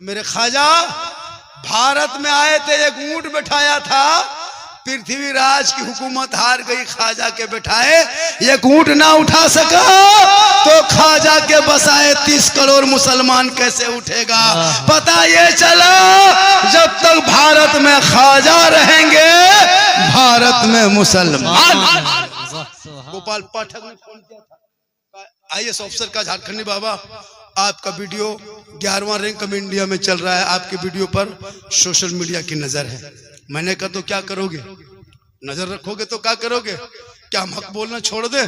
मेरे ख्वाजा भारत में आए थे, एक ऊंट बैठाया था, पृथ्वीराज की हुकूमत हार गई, ख्वाजा के बैठाए एक ऊंट ना उठा सका तो ख्वाजा के बसाए 30 करोड़ मुसलमान कैसे उठेगा। पता ये चला जब तक भारत में ख्वाजा रहेंगे भारत में मुसलमान। गोपाल पाठक ने फोन किया था, IAS ऑफिसर का, झारखंडी बाबा आपका वीडियो 11वां रैंक में इंडिया में चल रहा है, आपके वीडियो पर सोशल मीडिया की नजर है। मैंने कहा तो क्या करोगे, नजर रखोगे तो क्या करोगे, क्या हम हक बोलना छोड़ दे।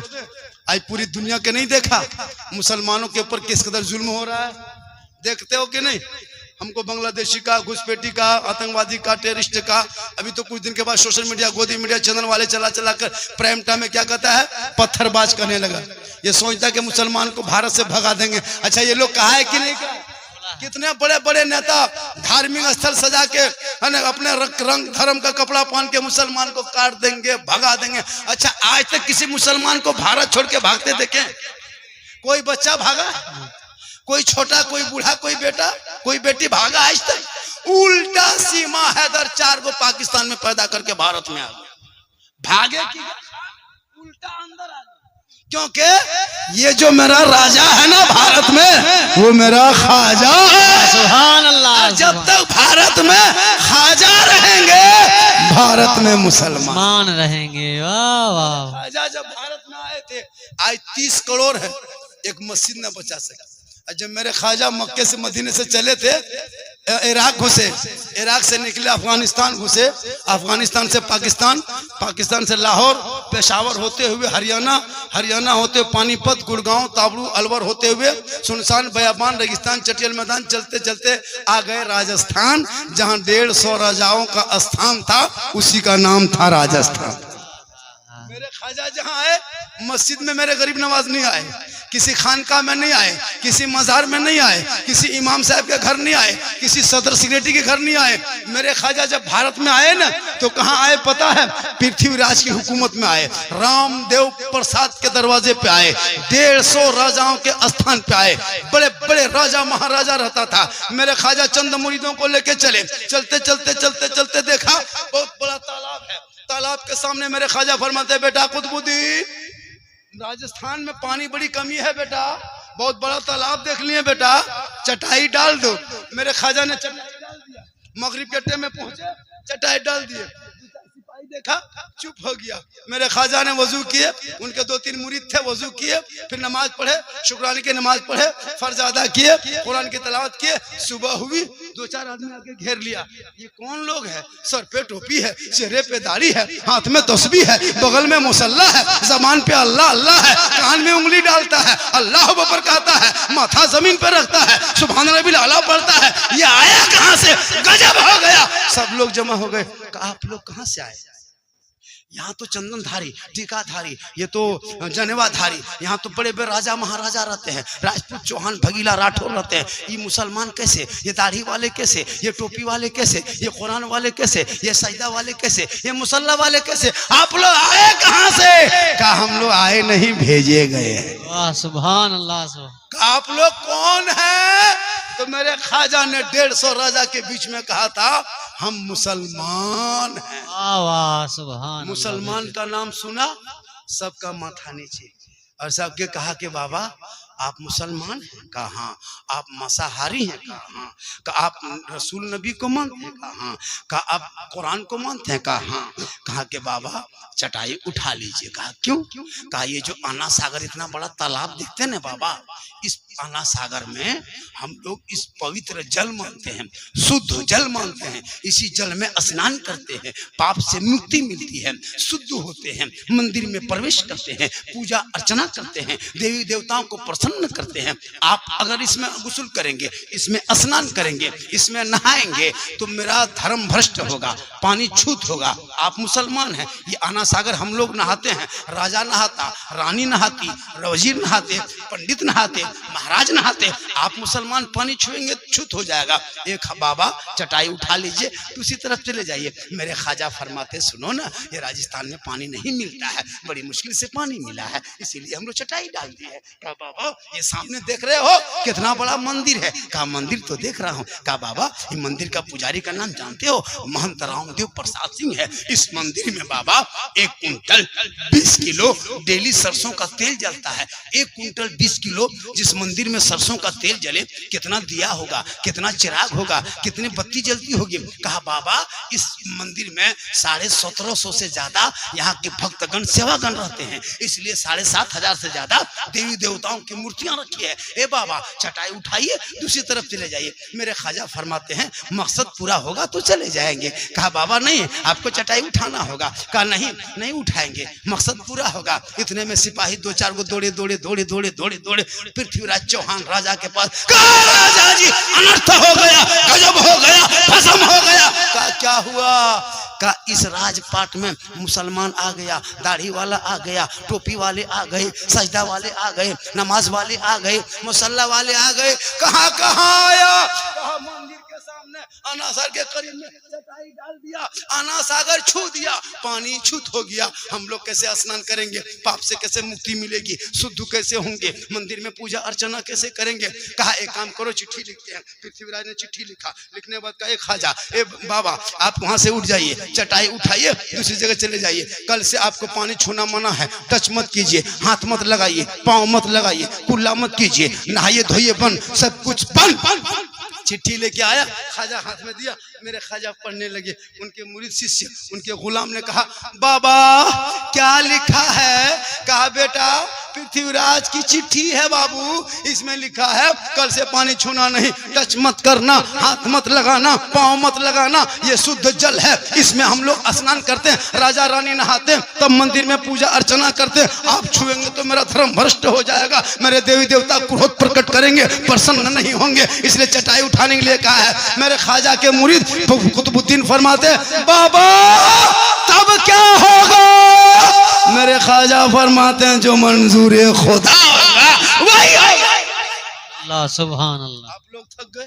आज पूरी दुनिया के नहीं देखा मुसलमानों के ऊपर किस कदर जुल्म हो रहा है, देखते हो कि नहीं। हमको बांग्लादेशी का, घुसपैठी का, आतंकवादी का, टेररिस्ट का, अभी तो कुछ दिन के बाद सोशल मीडिया, गोदी मीडिया चैनल वाले चला चला कर प्राइम टाइम में क्या कहता है, पत्थरबाज करने लगा। ये सोचता कि मुसलमान को भारत से भगा देंगे। अच्छा ये लोग कहा है कि नहीं कहा, कितने बड़े बड़े नेता धार्मिक स्थल सजा के अपने रंग धर्म का कपड़ा पहन के मुसलमान को काट देंगे, भगा देंगे। अच्छा आज तक किसी मुसलमान को भारत छोड़ के भागते देखे? कोई बच्चा भागा, कोई छोटा, कोई बूढ़ा, कोई बेटा, कोई बेटी भागा आज तक? उल्टा सीमा हैदर 4 को पाकिस्तान में पैदा करके भारत में आ गया, भागे कि उल्टा अंदर आ गया। क्योंकि ये जो मेरा राजा है ना भारत में, वो मेरा ख्वाजा है। सुभान अल्लाह। जब तक भारत में ख्वाजा रहेंगे भारत में मुसलमान रहेंगे। वाह वाह। ख्वाजा जब भारत में आए थे, आज 30 करोड़ है, एक मस्जिद न बचा सके। जब मेरे ख्वाजा मक्के से मदीने से चले थे, इराक घुसे, इराक से निकले अफगानिस्तान घुसे, अफगानिस्तान से पाकिस्तान, पाकिस्तान से लाहौर, पेशावर होते हुए हरियाणा, हरियाणा होते हुए पानीपत, गुड़गांव, ताबरू, अलवर होते हुए सुनसान, बयाबान, रेगिस्तान, चटियल मैदान, चलते चलते आ गए राजस्थान, जहां 150 राजाओं का स्थान था, उसी का नाम था राजस्थान। मेरे ख्वाजा जहां आए, मस्जिद में मेरे गरीब नवाज नहीं आए, किसी खानका में नहीं आए, किसी मजार में नहीं आए, किसी इमाम साहब के घर नहीं आए, किसी सदर सेक्रेटरी के घर नहीं आए। मेरे ख्वाजा जब भारत में आए ना तो कहाँ आए पता है? पृथ्वीराज की हुकूमत में आए, रामदेव प्रसाद के दरवाजे पे आए, 150 राजाओं के स्थान पे आए, बड़े बड़े राजा महाराजा रहता था। मेरे ख्वाजा चंद मुरीदों को लेके चले, चलते चलते चलते चलते देखा बहुत बड़ा तालाब है, तालाब के सामने मेरे ख्वाजा फरमाते, बेटा कुतुबुद्दीन, राजस्थान में पानी बड़ी कमी है बेटा, बहुत बड़ा तालाब देख लिए बेटा, चटाई डाल दो। मेरे ख्वाजा ने चटाई डाल दिया, मगरिब के टाइम में पहुंचे, चटाई डाल दिए, सिपाही देखा चुप हो गया। मेरे ख्वाजा ने वजू किए, उनके 2-3 मुरीद थे, वजू किए, फिर नमाज पढ़े, शुक्राने की नमाज पढ़े, फर्ज अदा किए, कुरान की तिलावत किए। सुबह हुई, 2-4 आदमी आके घेर लिया, ये कौन लोग है? सर पे टोपी है, चेहरे पे दाढ़ी है, हाथ में तस्बीह है, बगल में मुसल्ला है, जबान पे अल्लाह अल्लाह है, कान में उंगली डालता है, अल्लाह अकबर कहता है, माथा जमीन पे रखता है, सुभान रब्बिल आला पढ़ता है। ये आया कहां से? गजब हो गया। सब लोग जमा हो गए, आप लोग कहां से आए? यहाँ तो चंदनधारी, टीकाधारी, ये तो जनेवाधारी, यहाँ तो बड़े बड़े राजा महाराजा रहते हैं, राजपूत, चौहान, भगीला, राठौर रहते हैं। ये मुसलमान कैसे? ये दाढ़ी वाले कैसे? ये टोपी वाले कैसे? ये कुरान वाले कैसे? ये सजदा वाले कैसे? ये मुसल्ला वाले कैसे? आप लोग आए कहाँ से? कहा हम लोग आए नहीं, भेजे गए। वाह सुभान अल्लाह। आप लोग कौन है? तो मेरे ख्वाजा ने 150 राजा के बीच में कहा था, हम मुसलमान हैं। वाह सुभान। मुसलमान का नाम सुना, सबका माथा नीचे, और सबके कहा कि बाबा आप मुसलमान हैं? कहा हाँ। आप मांसाहारी हैं? कहा हाँ। कहा आप रसूल नबी को मानते हैं? कहा हाँ। कहा आप कुरान को मानते हैं? कहा हाँ। कहा कि बाबा चटाई उठा लीजिए। कहा क्यों? कहा ये जो अन्ना सागर, इतना बड़ा तालाब दिखते हैं ना बाबा, इस अन्ना सागर में हम लोग इस पवित्र जल मानते हैं, शुद्ध जल मानते हैं, इसी जल में स्नान करते हैं, पाप से मुक्ति मिलती है, शुद्ध होते हैं, मंदिर में प्रवेश करते हैं, पूजा अर्चना करते हैं, देवी देवताओं को प्रसन्न करते हैं। आप अगर इसमें गुस्ल करेंगे, इसमें स्नान करेंगे, इसमें नहाएंगे तो मेरा धर्म भ्रष्ट होगा, पानी छूत होगा। आप मुसलमान हैं। ये अन्ना सागर हम लोग नहाते हैं, राजा नहाता, रानी नहाती, वजीर नहाते, पंडित नहाते, महाराज नहाते, आप मुसलमान पानी छुएंगे छूत हो जाएगा। एक बाबा चटाई उठा लीजिए, दूसरी तरफ चले जाइए। मेरे ख्वाजा फरमाते सुनो ना, ये राजस्थान में पानी नहीं मिलता है, बड़ी मुश्किल से पानी मिला है, इसीलिए हम लोग चटाई डाल दी है। कहा बाबा ये सामने देख रहे हो कितना बड़ा मंदिर है? कहा मंदिर तो देख रहा हूँ। कहा बाबा ये मंदिर का पुजारी का नाम जानते हो? महंत रामदेव प्रसाद सिंह है। इस मंदिर में बाबा 1 कुंटल 20 किलो डेली सरसों का तेल जलता है। 1 कुंटल 20 किलो जिस मंदिर में सरसों का तेल जले, कितना दिया होगा, कितना चिराग होगा, कितनी बत्ती जलती होगी। कहा बाबा इस मंदिर में 1750 से ज्यादा यहाँ के भक्तगण सेवागण रहते हैं, इसलिए 7500 से ज्यादा देवी देवताओं की मूर्तियां रखी है। ए बाबा चटाई उठाइए, दूसरी तरफ चले जाइए। मेरे ख्वाजा फरमाते हैं मकसद पूरा होगा तो चले जाएंगे। कहा बाबा नहीं, आपको चटाई उठाना होगा। कहा नहीं नहीं उठाएंगे, मकसद पूरा होगा। इतने में सिपाही 2-4 को दौड़े दौड़े दौड़े दौड़े दौड़े दौड़े पृथ्वीराज चौहान राजा के पास। कहा राजा जी अनर्थ हो गया, गजब हो गया, भस्म हो गया। कहा क्या हुआ? का इस राजपाट में मुसलमान आ गया, दाढ़ी वाला आ गया, टोपी वाले आ गए, सजदा वाले आ गए, नमाज वाले आ गए, मुसल्ला वाले आ गए। कहाँ कहाँ आया? कहा मंदिर के सामने अनासागर के करीब में चटाई डाल दिया, अनासागर छू दिया, पानी छूत हो गया। हम लोग कैसे स्नान करेंगे? पाप से कैसे मुक्ति मिलेगी? शुद्ध कैसे होंगे? मंदिर में पूजा अर्चना कैसे करेंगे? कहा एक काम करो, चिट्ठी लिखते हैं। पृथ्वीराज ने चिट्ठी लिखा, लिखने के बाद कहा एक ख्वाजा ए बाबा आप वहां से उठ जाइए, चटाई उठाइए, दूसरी जगह चले जाइए। कल से आपको पानी छूना मना है, टच मत कीजिए, हाथ मत लगाइए, पाँव मत लगाइए, कुल्ला मत कीजिए, नहाइए धोइए बंद, सब कुछ बंद। चिट्ठी लेके आया, ख्वाजा हाथ में दिया, मेरे ख्वाजा पढ़ने लगे। उनके मुरीद शिष्य, उनके गुलाम ने कहा बाबा क्या लिखा है? कहा बेटा पृथ्वीराज की चिट्ठी है बाबू, इसमें लिखा है कल से पानी छूना नहीं, टच मत करना, हाथ मत लगाना, पाँव मत लगाना, ये शुद्ध जल है, इसमें हम लोग स्नान करते हैं, राजा रानी नहाते हैं, तब मंदिर में पूजा अर्चना करते हैं। आप छुएंगे तो मेरा धर्म भ्रष्ट हो जाएगा, मेरे देवी देवता क्रोध प्रकट करेंगे, प्रसन्न नहीं होंगे, इसलिए चटाई उठाने के लिए कहा है। मेरे ख्वाजा के मुरीद कुतुबुद्दीन फरमाते बाबा तब क्या होगा? मेरे ख्वाजा फरमाते हैं जो मंजूर खुदा होगा वही होगा। अल्लाह सुभान अल्लाह। आप लोग थक गए?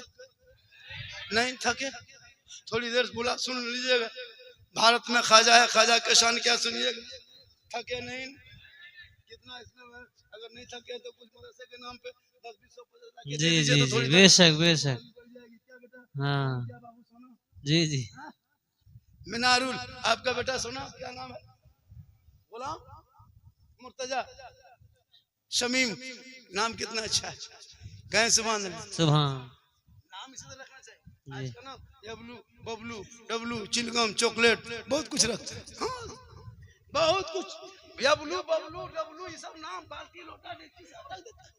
नहीं थके? थोड़ी देर बोला सुन लीजिएगा। भारत में ख्वाजा है, ख्वाजा के शान क्या सुनिएगा। थके नहीं? कितना इसमें अगर नहीं थके तो कुछ मदरसे के नाम पे 10-20 जी जी जी बेशक बेशक। हाँ जी जी। मिनारुल आपका बेटा सुना क्या नाम है? गुलाम मुर्तजा शमीम, नाम कितना अच्छा है। गए सुबह नाम इसे रखना चाहिए। आज का नाम यबलू बबलू डबलू चिलगम चॉकलेट बहुत कुछ रखते हैं। हाँ, बहुत कुछ यबलू बबलू डबलू ये सब नाम बाल्टी लोटा डेगची सब रख देता है।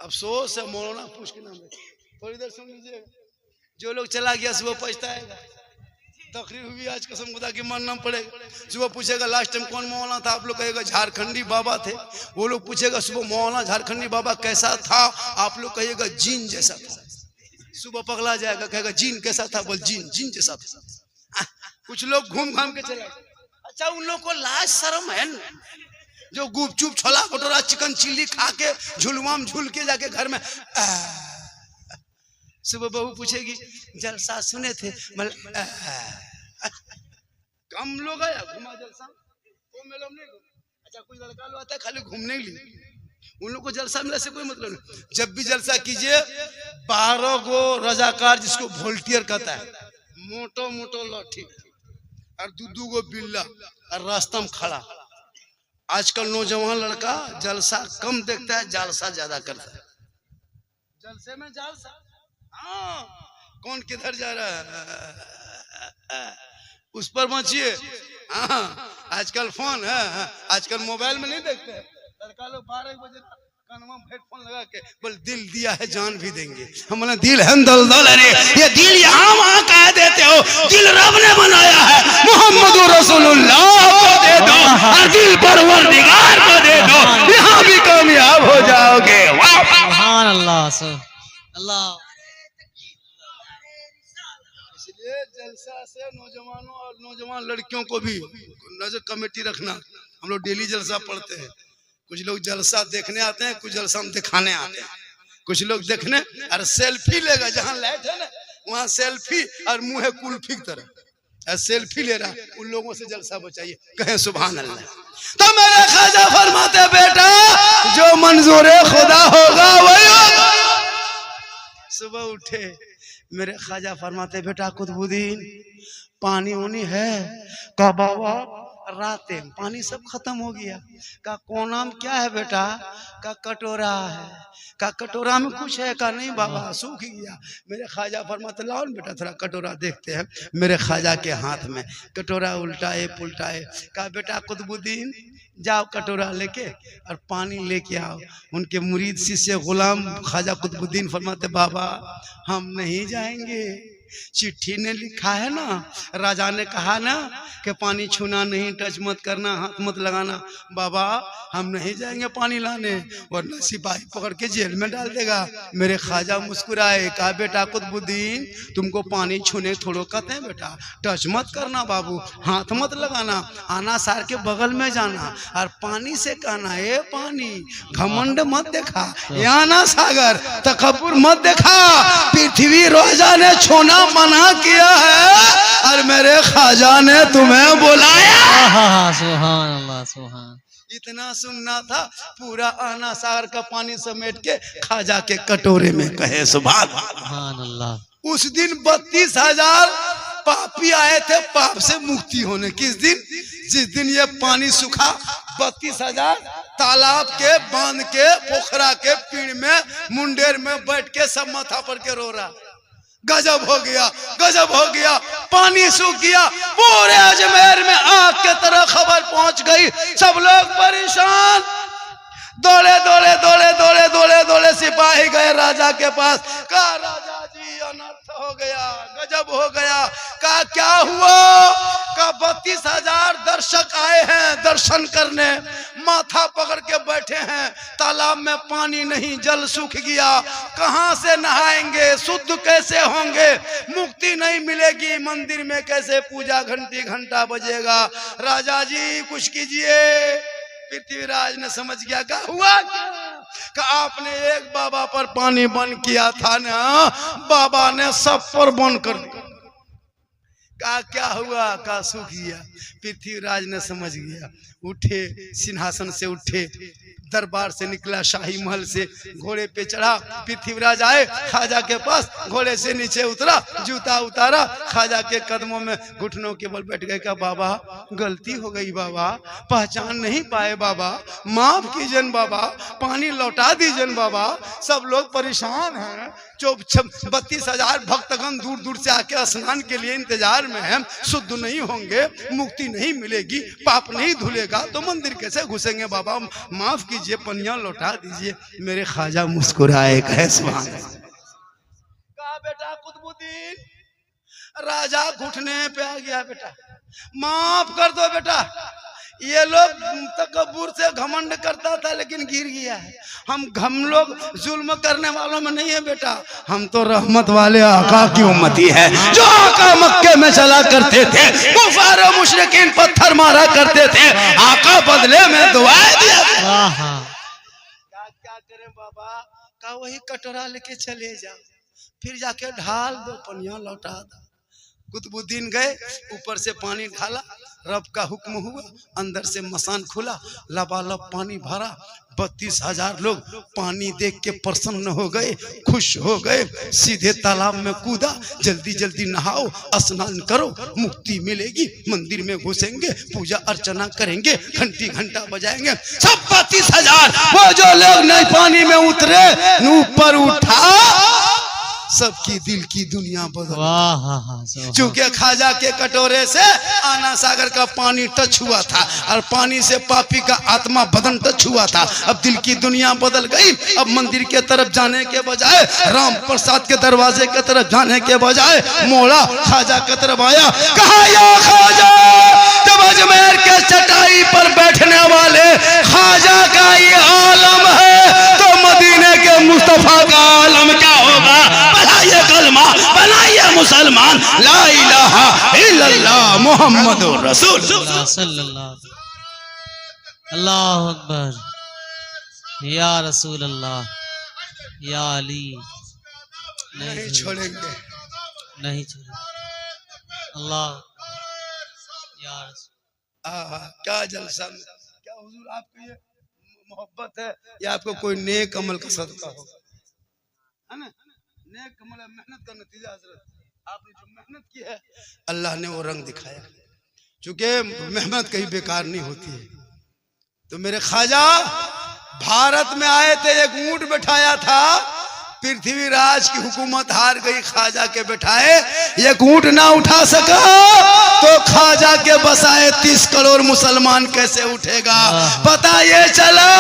अफसोस है मौलाना पूछ के नाम रखे। थोड़ी देर सुन लीजिएगा। जो लोग चला गया सुबह पछताएगा। तकरीर हुई आज कसम खुदा की मानना पड़ेगा। सुबह पूछेगा लास्ट टाइम कौन मौलाना था? आप लोग कहेगा झारखंडी बाबा थे। वो लोग पूछेगा सुबह मौलाना झारखंडी बाबा कैसा था? आप लोग कहिएगा जीन जैसा था। सुबह पगला जाएगा, कहेगा जीन कैसा था? बोल जीन जैसा था। कुछ लोग घूम घाम के चले। अच्छा उन लोग को लाज शर्म है न? जो गुपचुप छोला भटूरा चिकन चिल्ली खा के झुलवाम झूल के जाके घर में सुबह बहू पूछेगी जलसा सुने थे? कम लोग आया घुमा जलसा वो मेला नहीं। अच्छा कोई लड़का लोग आता है खाली घूमने के लिए, उन लोग को जलसा मिला से कोई मतलब नहीं। जब भी जलसा कीजिए 12 गो रजाकार जिसको वोल्टियर कहता है, मोटो मोटो लाठी और 2 गो बिल्ला और रास्ता में खड़ा। आजकल नौजवान लड़का जलसा कम देखता है, जालसा ज्यादा करता है। जलसे में जालसा। हाँ कौन किधर जा रहा है उस पर मचिए। हाँ आजकल फोन है, आजकल मोबाइल में नहीं देखते लड़का लोग 12 बजे कानवा में हेडफोन लगा के बोल दिल दिया है जान भी देंगे। हम बोले दिल है दलदल। अरे ये दिल यहाँ वहाँ कह देते हो, दिल रब ने बनाया है, मोहम्मद रसूलुल्लाह को दे दो और दिल परवरदिगार को दे दो, यहाँ भी कामयाब हो जाओगे। सुभान अल्लाह अल्लाह। इसलिए जलसा से नौजवानों और नौजवान लड़कियों को भी नजर कमेटी रखना। हम लोग डेली जलसा पढ़ते हैं। कुछ लोग जलसा देखने आते हैं, कुछ जलसा दिखाने आते हैं। कुछ लोग देखने और सेल्फी लेगा, जहां लाइट है ना वहां सेल्फी और मुंह है कुल्फी की तरह, सेल्फी ले रहा, उन लोगों से जलसा बचाइए, कहें सुभान अल्लाह। तो मेरे ख्वाजा फरमाते बेटा जो मंजूर खुदा होगा वही होगा। सुबह उठे मेरे ख्वाजा फरमाते बेटा कुतुबुद्दीन पानी वानी है? का बाबा रातें पानी सब खत्म हो गया। का कौन नाम क्या है बेटा? का कटोरा है। का कटोरा में कुछ है? का नहीं बाबा सूख गया। मेरे ख्वाजा फरमाते लाओ न बेटा थोड़ा कटोरा देखते हैं। मेरे ख्वाजा के हाथ में कटोरा उल्टाए पुल्टाए, कहा बेटा कुतुबुद्दीन जाओ कटोरा लेके और पानी लेके आओ। उनके मुरीद शिष्य गुलाम ख्वाजा कुतुबुद्दीन फरमाते बाबा हम नहीं जाएंगे, चिट्ठी ने लिखा है ना, राजा ने कहा ना कि पानी छूना नहीं, टच मत करना, हाथ मत लगाना। बाबा हम नहीं जाएंगे पानी लाने, वरना सिपाही पकड़ के जेल में डाल देगा। मेरे ख्वाजा मुस्कुराए, कहा बेटा कुतुबुद्दीन तुमको पानी छूने थोड़ो कहते हैं बेटा, टच मत करना बाबू, हाथ मत लगाना, आना सार के बगल में जाना और पानी से कहना ए पानी, घमंड मत देखा, यहाँ ना सागर तकब्बुर मत देखा, पृथ्वी रोजा ने छूना मना किया है और मेरे ख्वाजा ने तुम्हें बुलाया। सुभान अल्लाह सुभान। इतना सुनना था, पूरा आना सागर का पानी समेट के ख्वाजा के कटोरे में, कहे सुभान अल्लाह। उस दिन 32,000 पापी आए थे पाप से मुक्ति होने। किस दिन? जिस दिन ये पानी सूखा 32,000 तालाब के बांध के पोखरा के पीड़ में मुंडेर में बैठ के सब माथा पर के रो रहा। गजब हो गया, गजब हो गया, पानी सूख गया। पूरे अजमेर में आग के तरह खबर पहुंच गई, सब लोग परेशान। दौड़े दौड़े दौड़े दौड़े दौड़े दौड़े सिपाही गए राजा के पास। कहा राजा जी अनर्थ हो गया, गजब हो गया। कहा क्या हुआ? कहा 32,000 दर्शक आए हैं दर्शन करने, माथा पकड़ के बैठे हैं, तालाब में पानी नहीं, जल सूख गया, कहां से नहाएंगे, शुद्ध कैसे होंगे, मुक्ति नहीं मिलेगी, मंदिर में कैसे पूजा घंटी घंटा बजेगा। राजा जी कुछ कीजिए। पृथ्वीराज ने समझ गया। क्या हुआ? कि आपने एक बाबा पर पानी बंद किया था ना, बाबा ने सब पर बंद कर दिया। कहा क्या हुआ? कहा सूख गया। पृथ्वीराज ने समझ गया। उठे, सिंहासन से उठे, दरबार से निकला, शाही महल से घोड़े पे चढ़ा। पृथ्वीराज आए ख्वाजा के पास, घोड़े से नीचे उतरा, जूता उतारा, ख्वाजा के कदमों में घुटनों के बल बैठ गए। का बाबा गलती हो गई बाबा, पहचान नहीं पाए बाबा, माफ कीजिए बाबा, पानी लौटा दीजिए बाबा। सब लोग परेशान हैं। 32,000 भक्तगण दूर दूर से आके स्नान के लिए इंतजार में हैं। शुद्ध नहीं होंगे, मुक्ति नहीं मिलेगी, पाप नहीं धुलेगा तो मंदिर कैसे घुसेंगे बाबा, माफ कीजिए, पनिया लौटा दीजिए। मेरे ख्वाजा मुस्कुराए, कहे सुभान अल्लाह। कहा बेटा कुतुबुद्दीन, राजा घुटने पे आ गया, बेटा माफ कर दो बेटा, ये लोग तकब्बुर से घमंड करता था लेकिन गिर गया है। हम लोग जुल्म करने वालों में नहीं है बेटा, हम तो रहमत वाले आका की उम्मती है। जो आका मक्के में चला करते थे, कुफार और मुशरिकीन पत्थर मारा करते थे, आका बदले में दुआएं दिया। क्या करें बाबा? का वही कटोरा लेके चले जाओ, फिर जाके ढाल दो, पनिया लौटा दो। कुतुबुद्दीन गए, ऊपर से पानी ढाला, रब का हुक्म हुआ, अंदर से मसान खुला, लबालब पानी भरा। 32,000 लोग पानी देख के प्रसन्न हो गए, खुश हो गए, सीधे तालाब में कूदा। जल्दी जल्दी नहाओ, स्नान करो, मुक्ति मिलेगी, मंदिर में घुसेंगे, पूजा अर्चना करेंगे, घंटी घंटा बजाएंगे। सब 32,000 वो जो लोग नहीं पानी में उतरे, ऊपर उठा, सबकी दिल की दुनिया बदल। चूंकि ख्वाजा के कटोरे से आना सागर का पानी टच हुआ था और पानी से पापी का आत्मा बदन टच हुआ था। अब दिल की दुनिया बदल गई। अब मंदिर के तरफ जाने के बजाय, राम प्रसाद के दरवाजे के तरफ जाने के बजाय, मोड़ा ख्वाजा की तरफ आया। कहा या ख्वाजा, जब अजमेर के चटाई पर बैठने वाले ख्वाजा का ये आलम है तो मदीने के मुस्तफा का आलम क्या होगा? बनाइए कलमा, बनाइए मुसलमान, ला इलाहा इल्लल्लाह मुहम्मदुर रसूल सल्लल्लाहु। अल्लाहु अकबर, या रसूल अल्लाह। या अली नहीं छोड़ेंगे। नहीं छोड़ेंगे। अल्लाह या रसूल। क्या जलसा, क्या हुजूर आपकी ये मोहब्बत है या आपको कोई नेक अमल का सदका होगा, है ना? नेक अमल मेहनत का नतीजा हजरत, आपने जो मेहनत की है अल्लाह ने वो रंग दिखाया, क्योंकि मेहनत कहीं बेकार नहीं होती है। तो मेरे ख्वाजा भारत में आए थे, एक ऊंट बैठाया था, पृथ्वीराज की हुकूमत हार गई, ख्वाजा के बैठाए एक ऊंट ना उठा सका, तो ख्वाजा के बसाए 30 करोड़ मुसलमान कैसे उठेगा? पता ये चला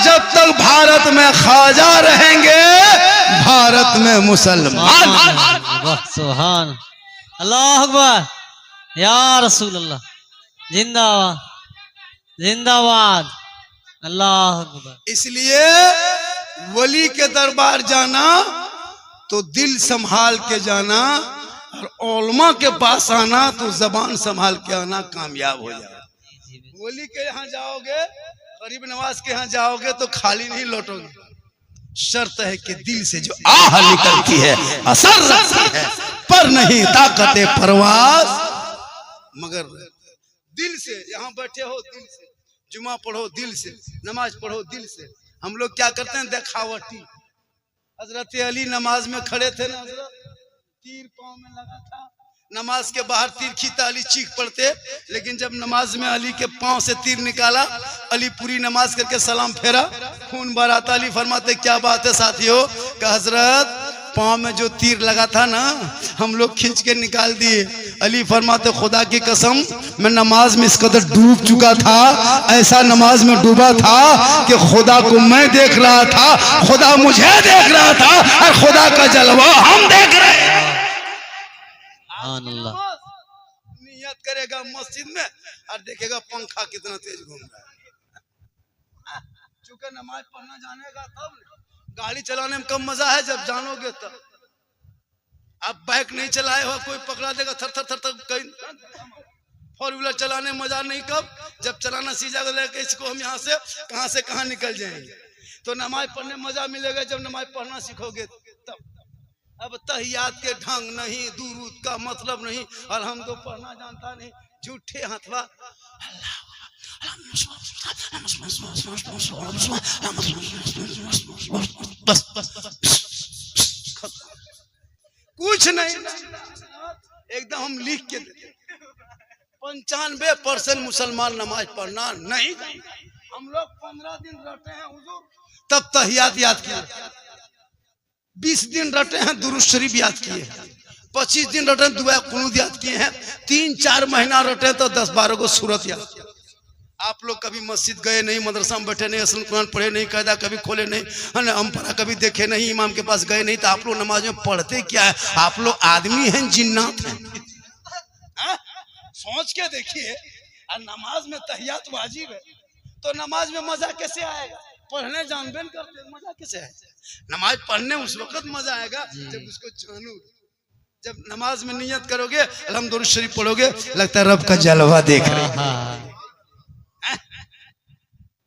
जब तक भारत में ख्वाजा रहेंगे भारत में मुसलमान। सुभान अल्लाह अकबर या रसूल अल्लाह। जिंदाबाद जिंदाबाद अल्लाह अकबर। इसलिए वली के दरबार जाना तो दिल संभाल के जाना, और उलमा के पास आना तो जबान संभाल के आना, कामयाब हो जाए। वली के यहाँ जाओगे, गरीब नवाज के यहाँ जाओगे तो खाली नहीं लौटोगे, शर्त है कि दिल से जो आह निकलती है असर रखती है, पर नहीं ताकत परवाज मगर दिल से। यहाँ बैठे हो दिल से, जुमा पढ़ो दिल से, नमाज पढ़ो दिल से। हम लोग क्या करते हैं देखावटी। हजरत अली नमाज में खड़े थे ना हजरत, तीर पांव में लगा था, नमाज के बाहर तीर खींचा, अली चीख पड़ते, लेकिन जब नमाज में अली के पांव से तीर निकाला, अली पूरी नमाज करके सलाम फेरा, खून बराता। अली फरमाते क्या बात है साथियों? कि हजरत पांव में जो तीर लगा था ना हम लोग खींच के निकाल दिए। अली फरमाते खुदा की कसम मैं नमाज में इस कदर डूब चुका था, ऐसा नमाज में डूबा था कि खुदा को मैं देख रहा था, खुदा मुझे देख रहा था, और खुदा का जलवा हम देख रहे हैं। नियत करेगा मस्जिद में और देखेगा पंखा कितना तेज घूम रहा है। चूंकि नमाज पढ़ना जानेगा तब, गाड़ी चलाने में कम मजा है जब जानोगे तब। आप बाइक नहीं चलाए हो, कोई पकड़ा देगा थर थर थर थर, कहीं फोर व्हीलर चलाने में मजा नहीं कब? जब चलाना सीधा लेके इसको हम यहाँ से कहाँ निकल जाएंगे। तो नमाज पढ़ने में मजा मिलेगा जब नमाज पढ़ना सीखोगे तब। अब तहियात के ढंग नहीं, दुरूद का मतलब नहीं, और हम तो पढ़ना जानता नहीं, झूठे हथवा बस कुछ नहीं, एकदम हम लिख के देते। 95% मुसलमान नमाज पढ़ना नहीं। हम लोग 15 दिन रटे हैं हुजूर, तब तहियात याद किया, 20 दिन रटे हैं दुरूद शरीफ याद किए, 25 दिन रटे दुआ कुनूत याद किए हैं, 3-4 महीना रटे तो 10-12 को सूरत याद किया। आप लोग कभी मस्जिद गए नहीं, मदरसा में बैठे नहीं, असल कुरान पढ़े नहीं, कायदा कभी खोले नहीं, है ना, अमपरा कभी देखे नहीं, इमाम के पास गए नहीं, तो आप लोग नमाज में पढ़ते क्या है? आप लोग आदमी हैं जिन्नात हैं? सोच के देखिए। और नमाज में तहियात वाजिब है, तो नमाज में मजा कैसे आएगा? पढ़ने जानबे न करते, मजा कैसे आएगा? नमाज पढ़ने उस वक्त मजा आएगा जब उसको जानोगे। जब नमाज में नियत करोगे, अल्हम्दुलिल्लाह शरीफ पढ़ोगे, लगता है रब का जलवा देख रहे हैं।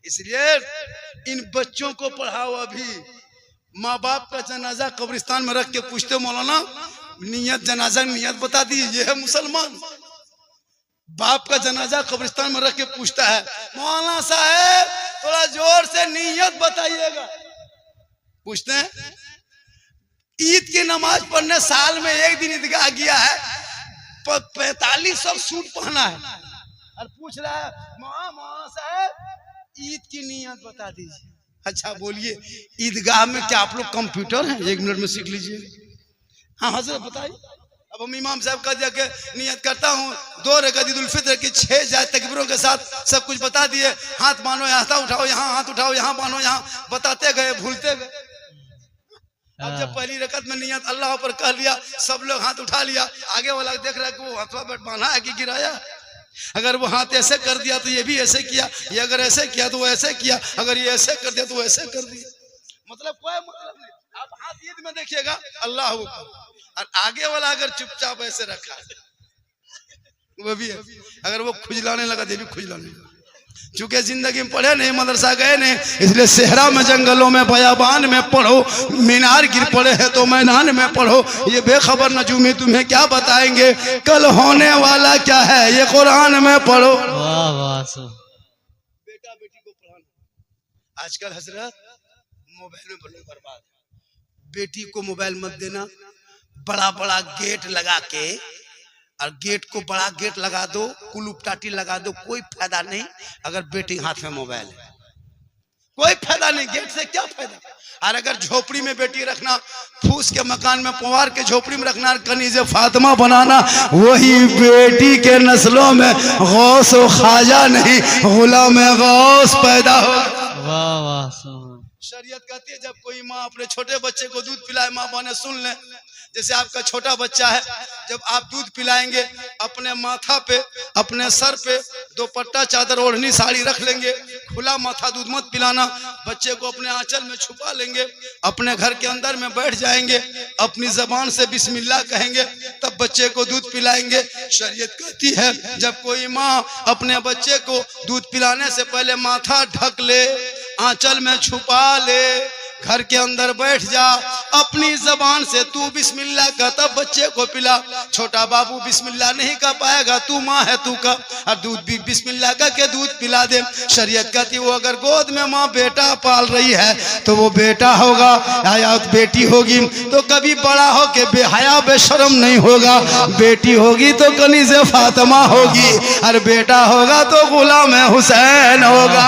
इसलिए इन बच्चों को पढ़ाओ। अभी माँ बाप का जनाजा कब्रिस्तान में रख के पूछते मौलाना नियत, जनाजा नियत बता दीजिए, ये है मुसलमान। बाप का जनाजा कब्रिस्तान में रख के पूछता है मौलाना साहब थोड़ा जोर से नियत बताइएगा। पूछते हैं ईद की नमाज पढ़ने साल में एक दिन ईदगाह गया है, 4500 सूट पहना है, और पूछ रहा है मौलाना साहब ईद की नियत बता दीजिए। अच्छा बोलिए ईदगाह में क्या आप लोग कंप्यूटर हैं? 1 मिनट में सीख लीजिए। हाँ हजरत बताइए। अब हम इमाम साहब का जाके नियत करता हूँ 2 रकात ईद उल फितर की 6 जाए तकबीरों के साथ सब कुछ बता दिए, हाथ मानो, यहाँ उठाओ, यहाँ हाथ उठाओ, यहाँ मानो, यहाँ बताते गए, भूलते गए। अब जब पहली रकत में नियत अल्लाह पर कह लिया, सब लोग हाथ उठा लिया, आगे वाला देख रहा है कि वो हाथवा पर बांधा है कि गिराया। अगर वो हाथ ऐसे कर दिया तो ये भी ऐसे किया, ये अगर ऐसे किया तो वो ऐसे किया, अगर ये ऐसे कर दिया तो वो ऐसे कर दिया। मतलब कोई मतलब नहीं। आप हाथ ईद में देखिएगा अल्लाह अकबर, और आगे वाला अगर चुपचाप ऐसे रखा है वो भी है, अगर वो खुजलाने लगा तो ये भी खुजलाने लगा। चूंकि जिंदगी में पढ़े नहीं, मदरसा गए नहीं, इसलिए सेहरा में, जंगलों में, बयाबान में पढ़ो। मीनार गिर पड़े हैं तो मैदान में पढ़ो। ये बेखबर नजूमी तुम्हें क्या बताएंगे कल होने वाला क्या है, ये कुरान में पढ़ो। वाह वाह सो बेटा बेटी को पढ़ाना। आजकल हजरत मोबाइल में बड़े बर्बाद है। बेटी को मोबाइल मत देना। बड़ा बड़ा गेट लगा के, और गेट को बड़ा गेट लगा दो, कुलूप टाटी लगा दो, कोई फायदा नहीं। अगर बेटी हाथ में मोबाइल है कोई फायदा नहीं, गेट से क्या फायदा। और अगर झोपड़ी में बेटी रखना, फूस के मकान में पुआर के झोपड़ी में रखना, कनीज़े फातिमा बनाना, वही बेटी के नस्लों में गौस व ख्वाजा नहीं, गुलाम गौस पैदा हो। वाह वाह सो शरीयत कहती है जब कोई माँ अपने छोटे बच्चे को दूध पिलाए, माँ बहने सुन ले, जैसे आपका छोटा बच्चा है, जब आप दूध पिलाएंगे अपने माथा पे, अपने सर पे दुपट्टा, चादर, ओढ़नी, साड़ी रख लेंगे, खुला माथा दूध मत पिलाना। बच्चे को अपने आंचल में छुपा लेंगे, अपने घर के अंदर में बैठ जाएंगे, अपनी जबान से बिस्मिल्लाह कहेंगे, तब बच्चे को दूध पिलाएंगे। शरीयत कहती है जब कोई माँ अपने बच्चे को दूध पिलाने से पहले माथा ढक ले, आंचल में छुपा ले, घर के अंदर बैठ जा, अपनी जबान से तू बिस्मिल्लाह का, तब बच्चे को पिला। छोटा बाबू बिस्मिल्लाह नहीं कर पाएगा, तू माँ है तू का, और दूध भी बिस्मिल्लाह का के दूध पिला दे। शरीयत कहती वो अगर गोद में माँ बेटा पाल रही है तो वो बेटा होगा या बेटी होगी तो कभी बड़ा हो के बेहया बेशरम नहीं होगा। बेटी होगी तो कनीज़े फातिमा होगी, और बेटा होगा तो गुलाम हुसैन होगा।